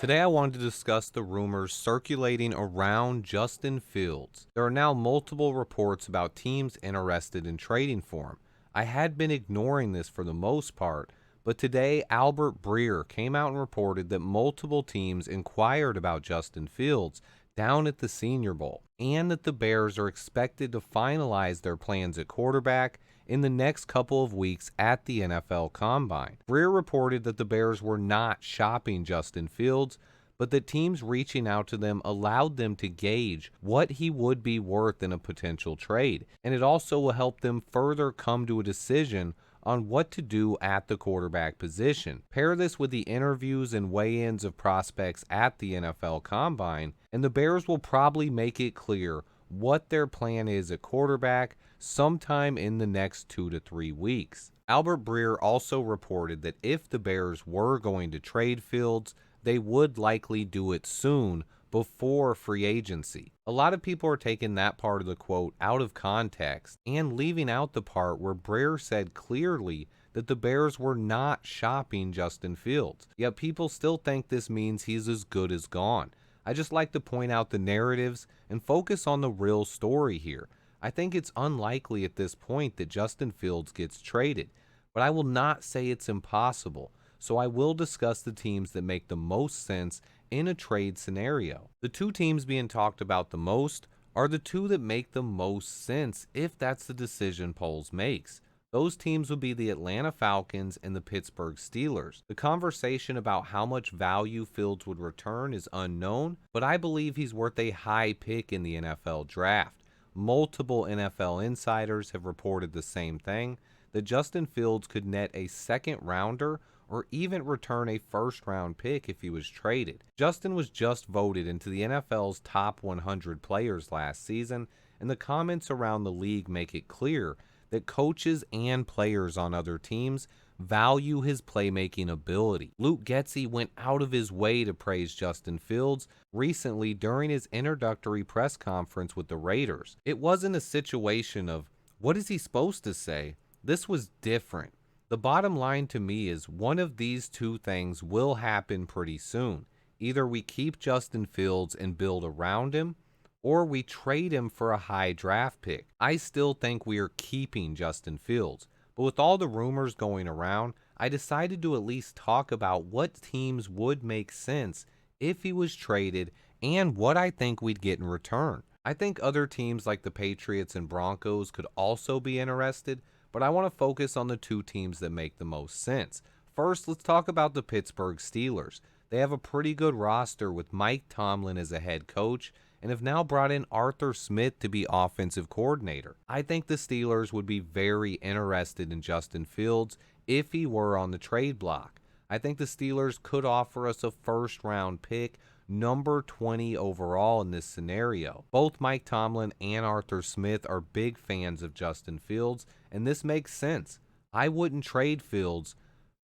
Today I wanted to discuss the rumors circulating around Justin Fields. There are now multiple reports about teams interested in trading for him. I had been ignoring this for the most part, but today Albert Breer came out and reported that multiple teams inquired about Justin Fields down at the Senior Bowl, and that the Bears are expected to finalize their plans at quarterback in the next couple of weeks at the NFL Combine. Breer reported that the Bears were not shopping Justin Fields, but that teams reaching out to them allowed them to gauge what he would be worth in a potential trade, and it also will help them further come to a decision on what to do at the quarterback position. Pair this with the interviews and weigh-ins of prospects at the NFL Combine, and the Bears will probably make it clear what their plan is at quarterback sometime in the next 2 to 3 weeks. Albert Breer also reported that if the Bears were going to trade Fields, they would likely do it soon before free agency. A lot of people are taking that part of the quote out of context and leaving out the part where Breer said clearly that the Bears were not shopping Justin Fields. Yet people still think this means he's as good as gone. I just like to point out the narratives and focus on the real story here. I think it's unlikely at this point that Justin Fields gets traded, but I will not say it's impossible. So I will discuss the teams that make the most sense in a trade scenario. The two teams being talked about the most are the two that make the most sense if that's the decision polls makes. Those teams would be the Atlanta Falcons and the Pittsburgh Steelers. The conversation about how much value Fields would return is unknown, but I believe he's worth a high pick in the NFL draft. Multiple NFL insiders have reported the same thing, that Justin Fields could net a second rounder or even return a first-round pick if he was traded. Justin was just voted into the NFL's top 100 players last season, and the comments around the league make it clear that coaches and players on other teams value his playmaking ability. Luke Getsy went out of his way to praise Justin Fields recently during his introductory press conference with the Raiders. It wasn't a situation of, what is he supposed to say? This was different. The bottom line to me is one of these two things will happen pretty soon. Either we keep Justin Fields and build around him, or we trade him for a high draft pick. I still think we are keeping Justin Fields, but with all the rumors going around, I decided to at least talk about what teams would make sense if he was traded and what I think we'd get in return. I think other teams like the Patriots and Broncos could also be interested, but I want to focus on the two teams that make the most sense. First, let's talk about the Pittsburgh Steelers. They have a pretty good roster with Mike Tomlin as a head coach and have now brought in Arthur Smith to be offensive coordinator. I think the Steelers would be very interested in Justin Fields if he were on the trade block. I think the Steelers could offer us a first-round pick, number 20 overall in this scenario. Both Mike Tomlin and Arthur Smith are big fans of Justin Fields, and this makes sense. I wouldn't trade Fields,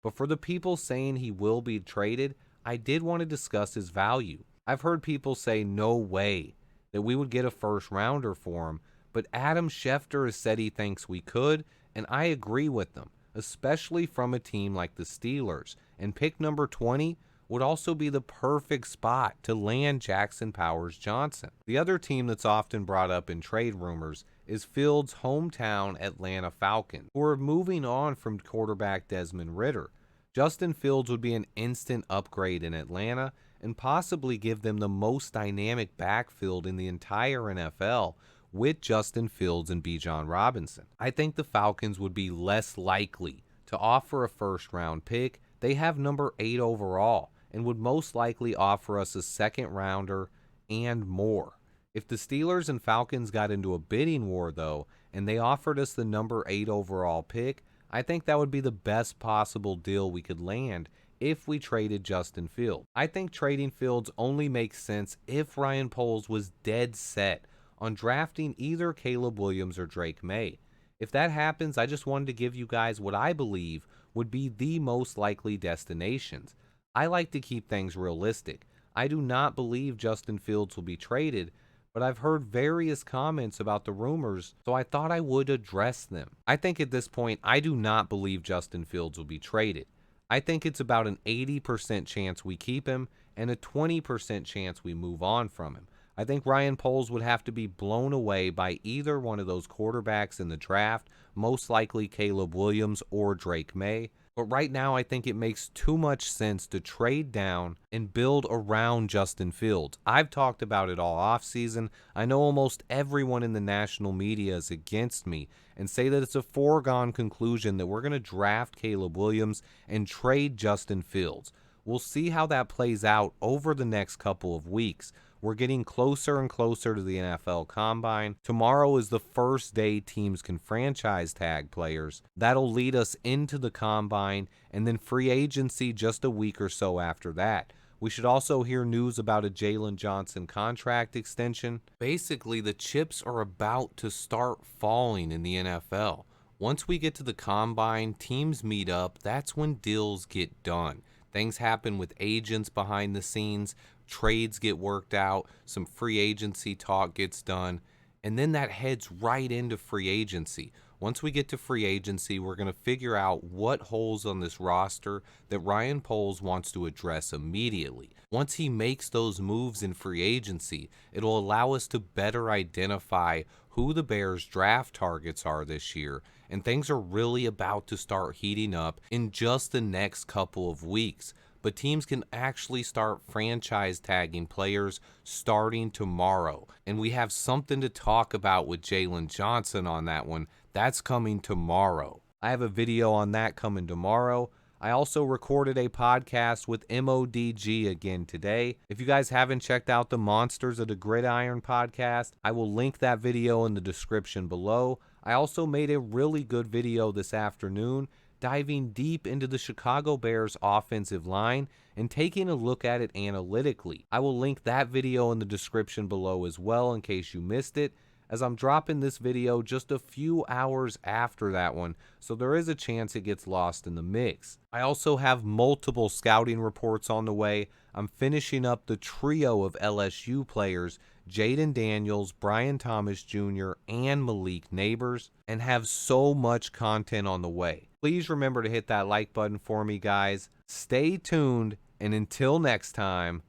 but for the people saying he will be traded, I did want to discuss his value. I've heard people say no way that we would get a first rounder for him, but Adam Schefter has said he thinks we could, and I agree with them, especially from a team like the Steelers. And pick number 20 would also be the perfect spot to land Jackson Powers Johnson. The other team that's often brought up in trade rumors is Fields' hometown Atlanta Falcons, who are moving on from quarterback Desmond Ridder. Justin Fields would be an instant upgrade in Atlanta and possibly give them the most dynamic backfield in the entire NFL with Justin Fields and Bijan Robinson. I think the Falcons would be less likely to offer a first-round pick. They have number 8 overall and would most likely offer us a second rounder and more. If the Steelers and Falcons got into a bidding war, though, and they offered us the number 8 overall pick, I think that would be the best possible deal we could land if we traded Justin Fields. I think trading Fields only makes sense if Ryan Poles was dead set on drafting either Caleb Williams or Drake May. If that happens, I just wanted to give you guys what I believe would be the most likely destinations. I like to keep things realistic. I do not believe Justin Fields will be traded, but I've heard various comments about the rumors, so I thought I would address them. I think at this point, I do not believe Justin Fields will be traded. I think it's about an 80% chance we keep him and a 20% chance we move on from him. I think Ryan Poles would have to be blown away by either one of those quarterbacks in the draft, most likely Caleb Williams or Drake May. But right now, I think it makes too much sense to trade down and build around Justin Fields. I've talked about it all offseason. I know almost everyone in the national media is against me and say that it's a foregone conclusion that we're going to draft Caleb Williams and trade Justin Fields. We'll see how that plays out over the next couple of weeks. We're getting closer and closer to the NFL Combine. Tomorrow is the first day teams can franchise tag players. That'll lead us into the Combine and then free agency just a week or so after that. We should also hear news about a Jalen Johnson contract extension. Basically, the chips are about to start falling in the NFL. Once we get to the Combine, teams meet up. That's when deals get done. Things happen with agents behind the scenes. Trades get worked out, some free agency talk gets done, and then that heads right into free agency. Once we get to free agency, we're going to figure out what holes on this roster that Ryan Poles wants to address immediately. Once he makes those moves in free agency, it'll allow us to better identify who the Bears' draft targets are this year, and things are really about to start heating up in just the next couple of weeks. But teams can actually start franchise tagging players starting tomorrow. And we have something to talk about with Jalen Johnson on that one. That's coming tomorrow. I have a video on that coming tomorrow. I also recorded a podcast with MODG again today. If you guys haven't checked out the Monsters of the Gridiron podcast, I will link that video in the description below. I also made a really good video this afternoon diving deep into the Chicago Bears offensive line and taking a look at it analytically. I will link that video in the description below as well in case you missed it, as I'm dropping this video just a few hours after that one, so there is a chance it gets lost in the mix. I also have multiple scouting reports on the way. I'm finishing up the trio of LSU players, Jaden Daniels, Brian Thomas Jr., and Malik Neighbors, and have so much content on the way. Please remember to hit that like button for me, guys. Stay tuned, and until next time,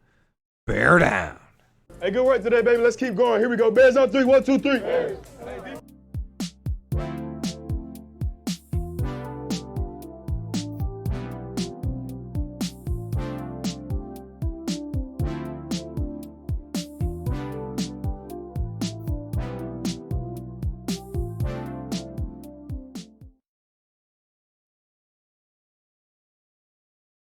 bear down. Hey, good work today, baby. Let's keep going. Here we go. Bears on 3. 1, 2, 3.